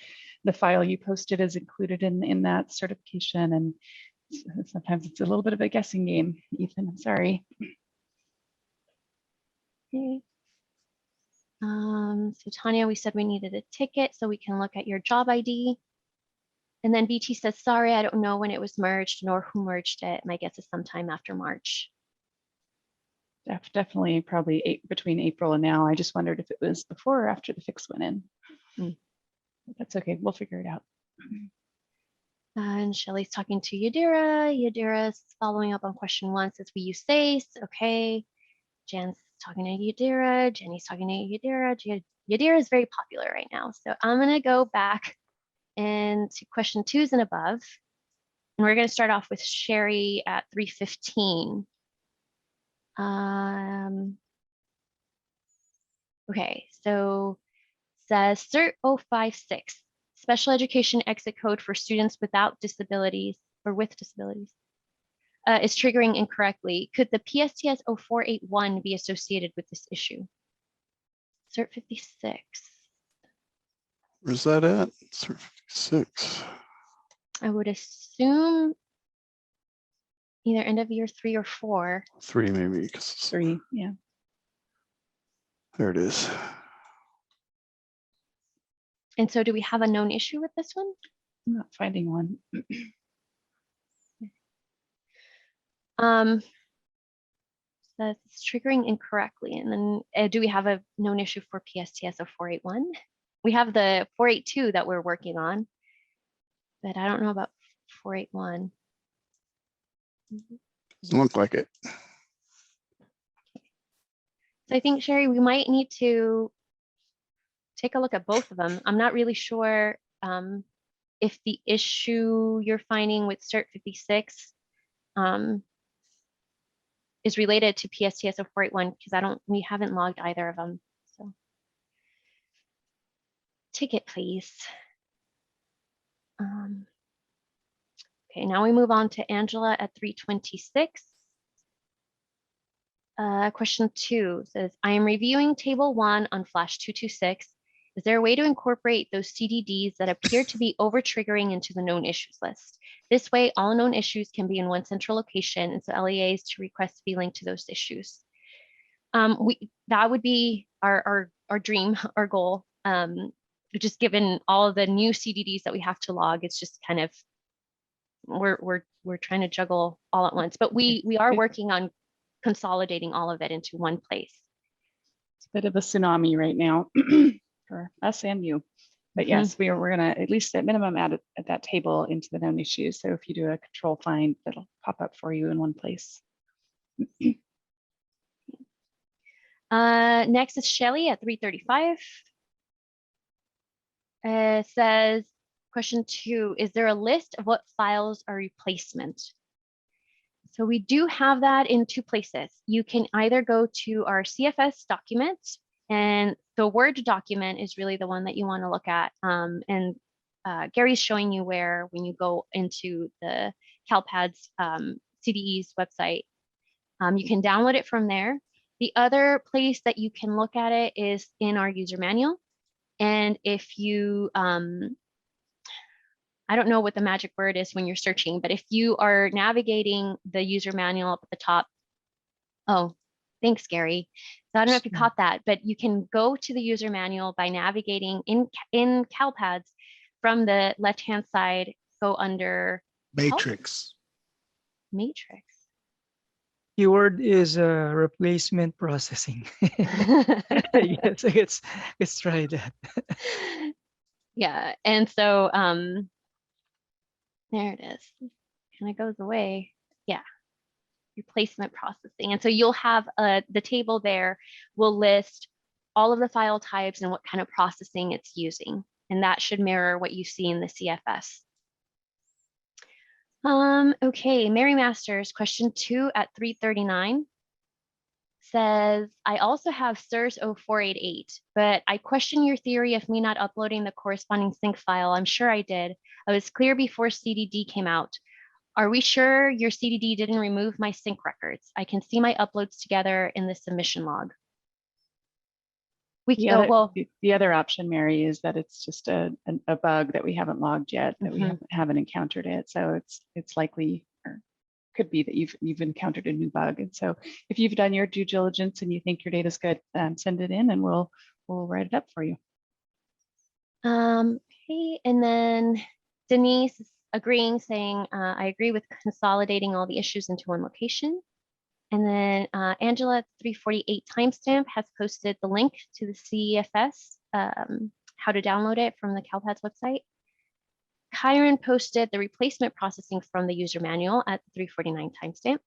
B: the file you posted is included in that certification. And sometimes it's a little bit of a guessing game, Ethan, I'm sorry.
A: Okay. So Tanya, we said we needed a ticket so we can look at your job ID. And then BT says, sorry, I don't know when it was merged nor who merged it. My guess is sometime after March.
B: Definitely probably between April and now. I just wondered if it was before or after the fix went in. That's okay, we'll figure it out.
A: And Shelly's talking to Yadira. Yadira's following up on question 1, says we use SACE. Okay. Jan's talking to Yadira. Jenny's talking to Yadira. Yadira is very popular right now. So I'm going to go back into question 2s and above. And we're going to start off with Sherry at 3:15. Okay, so says Cert 056, special education exit code for students without disabilities or with disabilities, is triggering incorrectly. Could the PSTS 0481 be associated with this issue? Cert 56.
C: Where's that at? It's 56.
A: I would assume either end of year 3 or 4.
C: 3 maybe, because
B: 3, yeah.
C: there it is.
A: And so do we have a known issue with this one?
B: I'm not finding one.
A: Says it's triggering incorrectly. And then do we have a known issue for PSTS 0481? We have the 482 that we're working on, but I don't know about 481.
C: Doesn't look like it.
A: So I think, Sherry, we might need to take a look at both of them. I'm not really sure if the issue you're finding with Cert 56 is related to PSTS 0481, because we haven't logged either of them. So ticket, please. Okay, now we move on to Angela at 3:26. Question 2 says, I am reviewing table 1 on Flash 226. Is there a way to incorporate those CDDs that appear to be over triggering into the known issues list? This way, all known issues can be in one central location, and so LEAs to request be linked to those issues. That would be our dream, our goal. Just given all of the new CDDs that we have to log, it's just kind of we're trying to juggle all at once. But we are working on consolidating all of it into one place.
B: It's a bit of a tsunami right now for us and you. But yes, we're going to at least at minimum add that table into the known issues. So if you do a control find, that'll pop up for you in one place.
A: Next is Shelly at 3:35. Says, question 2, is there a list of what files are replacement? So we do have that in 2 places. You can either go to our CFS document, and the Word document is really the one that you want to look at. And Gary's showing you where, when you go into the CalPADS CDE's website, you can download it from there. The other place that you can look at it is in our user manual. And if you, I don't know what the magic word is when you're searching, but if you are navigating the user manual up at the top, oh, thanks, Gary. So I don't know if you caught that, but you can go to the user manual by navigating in CalPADS from the left-hand side, go under
F: Matrix.
A: Matrix.
D: Keyword is replacement processing. Yes, let's try that.
A: Yeah, and so there it is. Kind of goes away. Yeah, replacement processing. And so you'll have the table there will list all of the file types and what kind of processing it's using. And that should mirror what you see in the CFS. Okay, Mary Masters, question 2 at 3:39 says, I also have CSIS 0488, but I question your theory of me not uploading the corresponding sync file. I'm sure I did. I was clear before CDD came out. Are we sure your CDD didn't remove my sync records? I can see my uploads together in the submission log.
B: The
A: oh,
B: other,
A: well,
B: the other option, Mary, is that it's just a bug that we haven't logged yet, that we
A: Mhm.
B: haven't encountered it. So it's likely, or could be that you've encountered a new bug. And so if you've done your due diligence and you think your data is good, send it in and we'll write it up for you.
A: Okay, and then Denise is agreeing, saying, I agree with consolidating all the issues into one location. And then Angela 348 timestamp has posted the link to the CSIS, how to download it from the CalPADS website. Kyron posted the replacement processing from the user manual at 349 timestamp.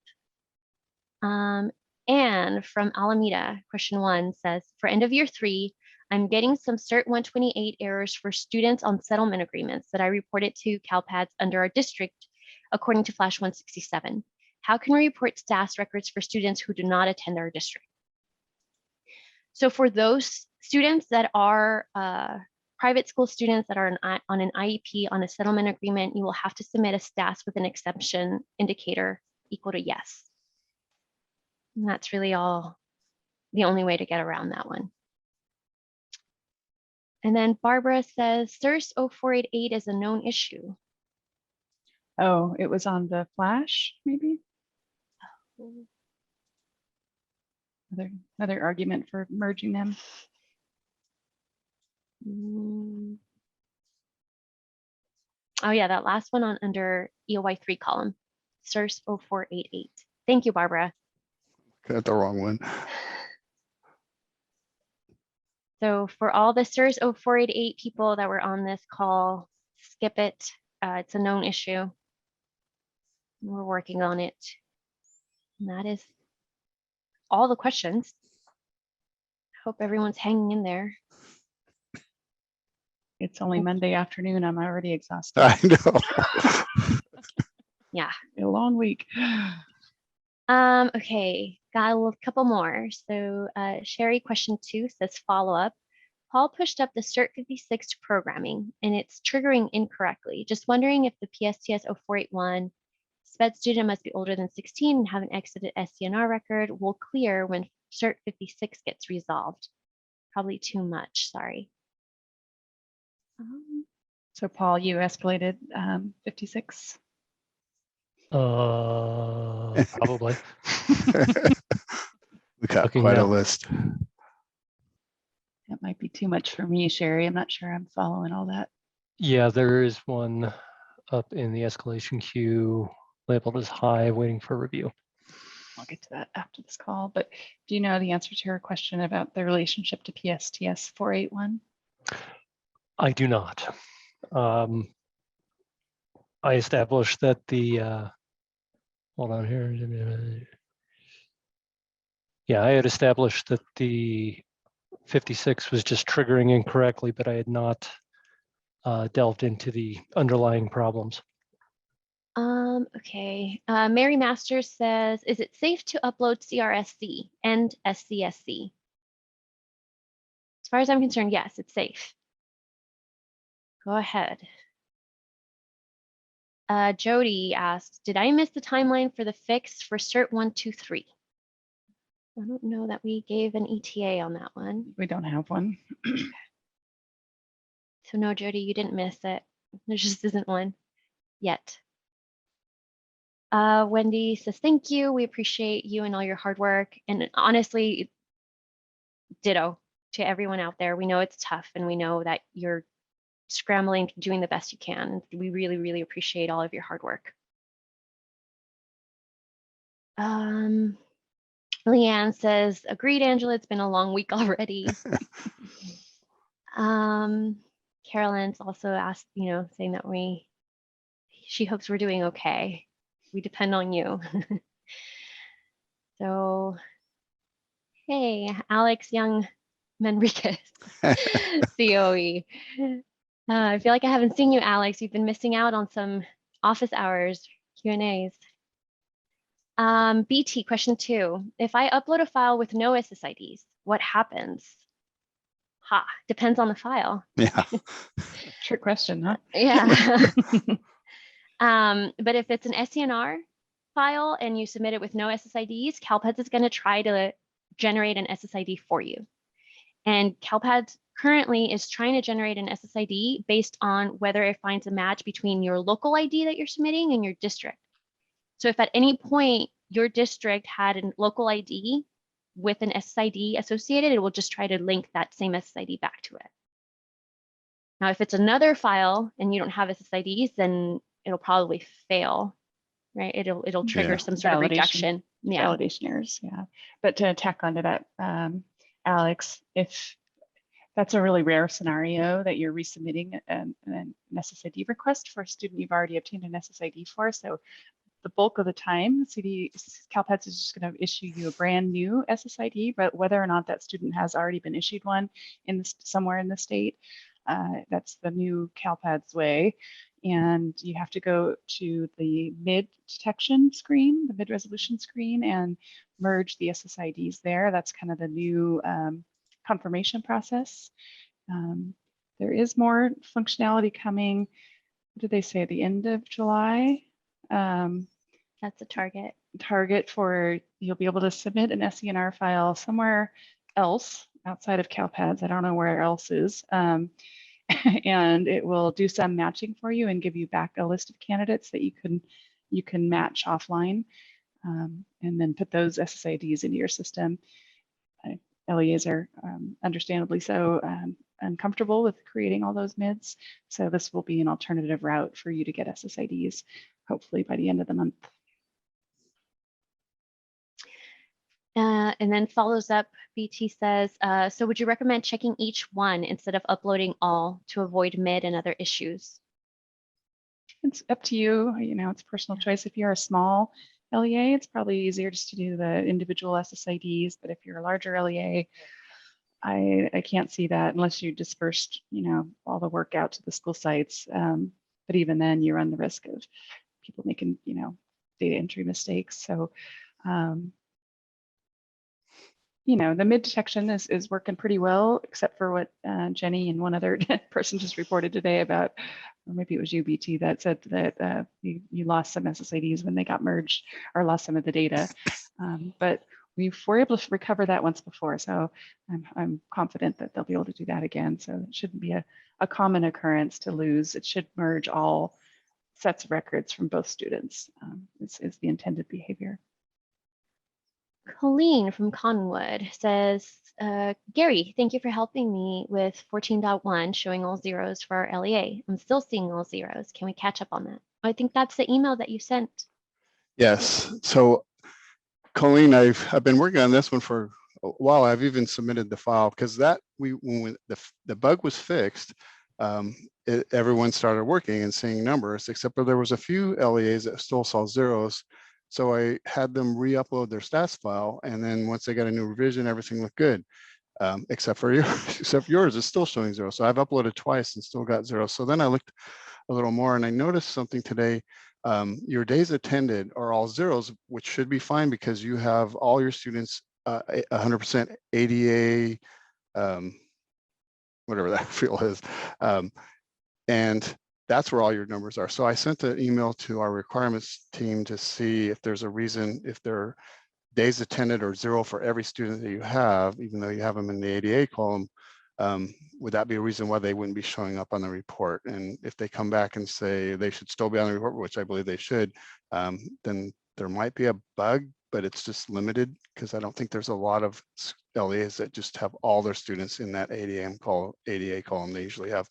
A: And from Alameda, question 1 says, for end of year 3, I'm getting some CERT 128 errors for students on settlement agreements that I reported to CalPADS under our district according to Flash 167. How can we report status records for students who do not attend our district? So for those students that are private school students that are on an IEP on a settlement agreement, you will have to submit a status with an exception indicator equal to yes. And that's really the only way to get around that one. And then Barbara says, CSIS 0488 is a known issue.
B: Oh, it was on the Flash, maybe? Another argument for merging them.
A: Oh yeah, that last one on under EOY 3 column, CSIS 0488. Thank you, Barbara.
C: Got the wrong one.
A: So for all the CSIS 0488 people that were on this call, skip it. It's a known issue. We're working on it. And that is all the questions. Hope everyone's hanging in there.
B: It's only Monday afternoon. I'm already exhausted.
C: I know.
A: Yeah.
B: A long week.
A: Okay, got a couple more. So Sherry, question 2 says follow up. Paul pushed up the CERT 56 to programming and it's triggering incorrectly. Just wondering if the PSTS 0481 SPED student must be older than 16 and have an exited SCNR record will clear when CERT 56 gets resolved. Probably too much, sorry.
B: So Paul, you escalated 56.
G: Probably.
C: We got
G: Looking
C: quite a
G: now.
C: list.
B: That might be too much for me, Sherry. I'm not sure I'm following all that.
G: Yeah, there is one up in the escalation queue labeled as high, waiting for review.
B: I'll get to that after this call. But do you know the answer to her question about the relationship to PSTS 481?
G: I do not. I established that the, hold on here. Yeah, I had established that the 56 was just triggering incorrectly, but I had not delved into the underlying problems.
A: Okay. Mary Masters says, is it safe to upload CRSC and SCSC? As far as I'm concerned, yes, it's safe. Go ahead. Jody asks, did I miss the timeline for the fix for CERT 123? I don't know that we gave an ETA on that one.
B: We don't have one.
A: So no, Jody, you didn't miss it. There just isn't one yet. Wendy says, thank you. We appreciate you and all your hard work. And honestly, ditto to everyone out there. We know it's tough and we know that you're scrambling, doing the best you can. We really, really appreciate all of your hard work. Leanne says, agreed, Angela, it's been a long week already. Carolyn's also asked, saying that she hopes we're doing okay. We depend on you. So, hey, Alex Young Manriquez, COE. I feel like I haven't seen you, Alex. You've been missing out on some office hours, Q&As. BT, question 2. If I upload a file with no SSIDs, what happens? Depends on the file.
C: Yeah.
B: Trick question, huh?
A: Yeah. But if it's an SCNR file and you submit it with no SSIDs, CalPADS is going to try to generate an SSID for you. And CalPADS currently is trying to generate an SSID based on whether it finds a match between your local ID that you're submitting and your district. So if at any point your district had a local ID with an SSID associated, it will just try to link that same SSID back to it. Now, if it's another file and you don't have SSIDs, then it'll probably fail, right? It'll trigger some sort of rejection. Yeah.
B: Validation errors, yeah. But to tack onto that, Alex, if that's a really rare scenario that you're resubmitting an SSID request for a student you've already obtained an SSID for. So the bulk of the time, CalPADS is just going to issue you a brand new SSID, but whether or not that student has already been issued one somewhere in the state, that's the new CalPADS way. And you have to go to the mid detection screen, the mid resolution screen, and merge the SSIDs there. That's kind of the new confirmation process. There is more functionality coming. What did they say? At the end of July?
A: That's a target.
B: Target for you'll be able to submit an SENR file somewhere else outside of CalPADS. I don't know where else is. And it will do some matching for you and give you back a list of candidates that you can match offline, and then put those SSIDs into your system. LEAs are understandably so uncomfortable with creating all those MIDs. So this will be an alternative route for you to get SSIDs, hopefully by the end of the month.
A: And then follows up, BT says, so would you recommend checking each one instead of uploading all to avoid mid and other issues?
B: It's up to you. You know, it's personal choice. If you're a small LEA, it's probably easier just to do the individual SSIDs. But if you're a larger LEA, I can't see that unless you dispersed, you know, all the work out to the school sites. But even then, you run the risk of people making, you know, data entry mistakes. So, you know, the mid detection is working pretty well, except for what Jenny and one other person just reported today about, or maybe it was you, BT, that said that you lost some SSIDs when they got merged or lost some of the data. But we were able to recover that once before. So I'm confident that they'll be able to do that again. So it shouldn't be a common occurrence to lose. It should merge all sets of records from both students. Is the intended behavior.
A: Colleen from Conwood says, Gary, thank you for helping me with 14.1 showing all zeros for our LEA. I'm still seeing all zeros. Can we catch up on that? I think that's the email that you sent.
C: Yes. So Colleen, I've been working on this one for a while. I've even submitted the file because when the bug was fixed, everyone started working and seeing numbers, except for there was a few LEAs that still saw zeros. So I had them re-upload their stats file, and then once they got a new revision, everything looked good, except for yours is still showing zero. So I've uploaded twice and still got zero. So then I looked a little more, and I noticed something today. Your days attended are all zeros, which should be fine because you have all your students 100% ADA, whatever that field is, and that's where all your numbers are. So I sent an email to our requirements team to see if there's a reason, if their days attended are zero for every student that you have, even though you have them in the ADA column, would that be a reason why they wouldn't be showing up on the report? And if they come back and say they should still be on the report, which I believe they should, then there might be a bug, but it's just limited because I don't think there's a lot of LEAs that just have all their students in that ADA column. They usually have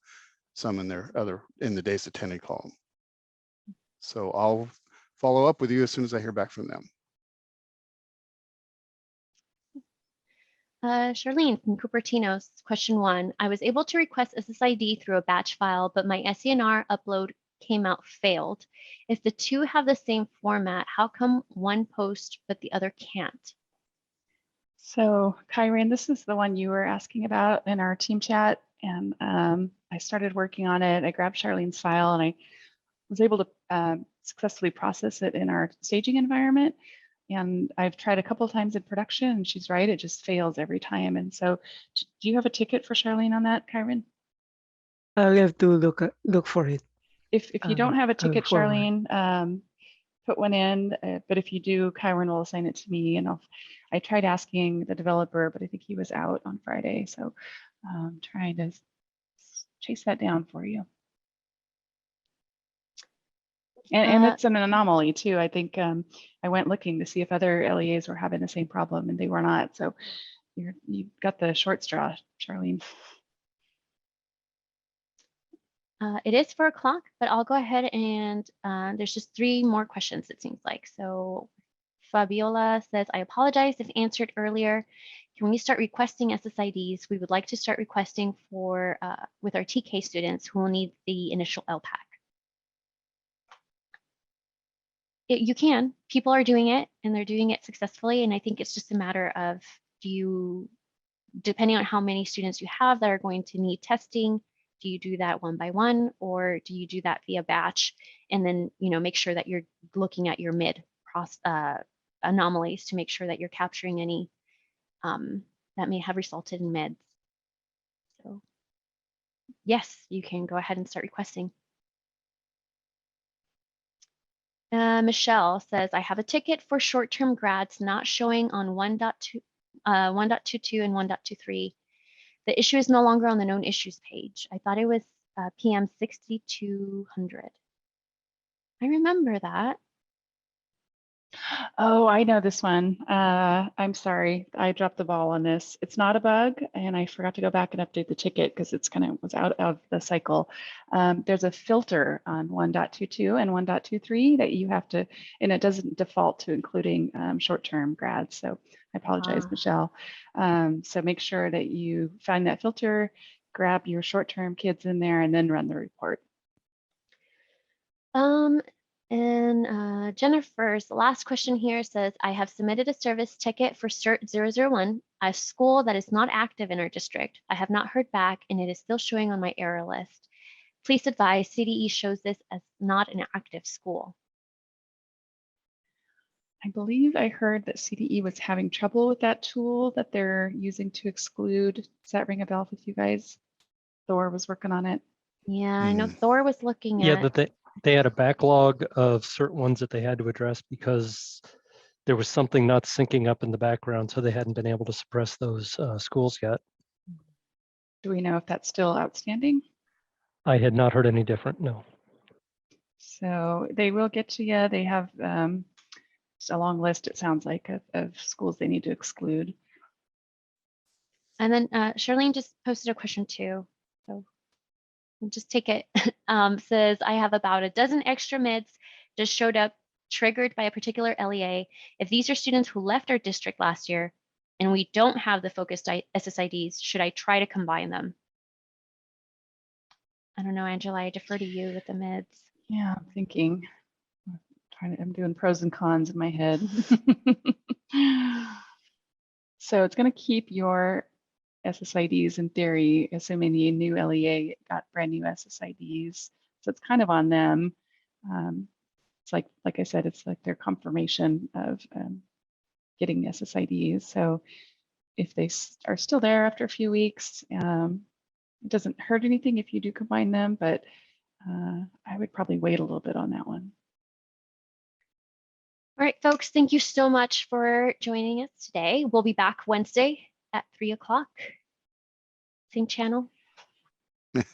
C: some in the days attended column. So I'll follow up with you as soon as I hear back from them.
A: Charlene from Cupertino's, question 1. I was able to request SSID through a batch file, but my SENR upload came out failed. If the two have the same format, how come one post but the other can't?
B: So Kyron, this is the one you were asking about in our team chat. And I started working on it. I grabbed Charlene's file and I was able to successfully process it in our staging environment. And I've tried a couple of times in production, and she's right, it just fails every time. And so do you have a ticket for Charlene on that, Kyron?
D: I'll have to look for it.
B: If you don't have a ticket,
D: forward.
B: Charlene, put one in, but if you do, Kyron will assign it to me, and I tried asking the developer, but I think he was out on Friday, so I'm trying to chase that down for you. And it's an anomaly too. I think I went looking to see if other LEAs were having the same problem, and they were not. So you got the short straw, Charlene.
A: It is 4 o'clock, but I'll go ahead and there's just 3 more questions, it seems like. So Fabiola says, I apologize if answered earlier. Can we start requesting SSIDs? We would like to start requesting for with our TK students who will need the initial LPAC. You can. People are doing it, and they're doing it successfully. And I think it's just a matter of, depending on how many students you have that are going to need testing, do you do that one by one, or do you do that via batch? And then, make sure that you're looking at your mid anomalies to make sure that you're capturing any that may have resulted in meds. So yes, you can go ahead and start requesting. Michelle says, I have a ticket for short-term grads not showing on 1.22 and 1.23. The issue is no longer on the known issues page. I thought it was PM 6200. I remember that.
B: Oh, I know this one. I'm sorry, I dropped the ball on this. It's not a bug, and I forgot to go back and update the ticket because it's was out of the cycle. There's a filter on 1.22 and 1.23 that you have to, and it doesn't default to including short-term grads. So I apologize, Michelle. So make sure that you find that filter, grab your short-term kids in there, and then run the report.
A: And Jennifer's last question here says, I have submitted a service ticket for CERT 001, a school that is not active in our district. I have not heard back, and it is still showing on my error list. Please advise, CDE shows this as not an active school.
B: I believe I heard that CDE was having trouble with that tool that they're using to exclude. Does that ring a bell with you guys? Thor was working on it.
A: Yeah, I know Thor was looking at.
G: Yeah, that they had a backlog of certain ones that they had to address because there was something not syncing up in the background, so they hadn't been able to suppress those schools yet.
B: Do we know if that's still outstanding?
G: I had not heard any different, no.
A: So
B: they will get to you. They have a long list, it sounds like, of schools they need to exclude.
A: And then Charlene just posted a question too. So we'll just take it. Says, I have about a dozen extra mids just showed up triggered by a particular LEA. If these are students who left our district last year and we don't have the focused SSIDs, should I try to combine them? I don't know, Angela, I defer to you with the mids.
B: Yeah, I'm thinking. I'm doing pros and cons in my head. So it's going to keep your SSIDs in theory, assuming the new LEA got brand new SSIDs. So it's kind of on them. It's like I said, it's like their confirmation of getting the SSIDs. So if they are still there after a few weeks, it doesn't hurt anything if you do combine them, but I would probably wait a little bit on that one.
A: All right, folks, thank you so much for joining us today. We'll be back Wednesday at 3 o'clock. Same channel.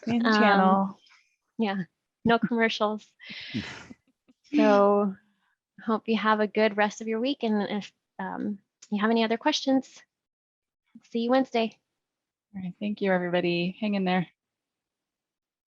B: Same channel.
A: Yeah, no commercials. So hope you have a good rest of your week. And if you have any other questions, see you Wednesday.
B: All right, thank you, everybody. Hang in there.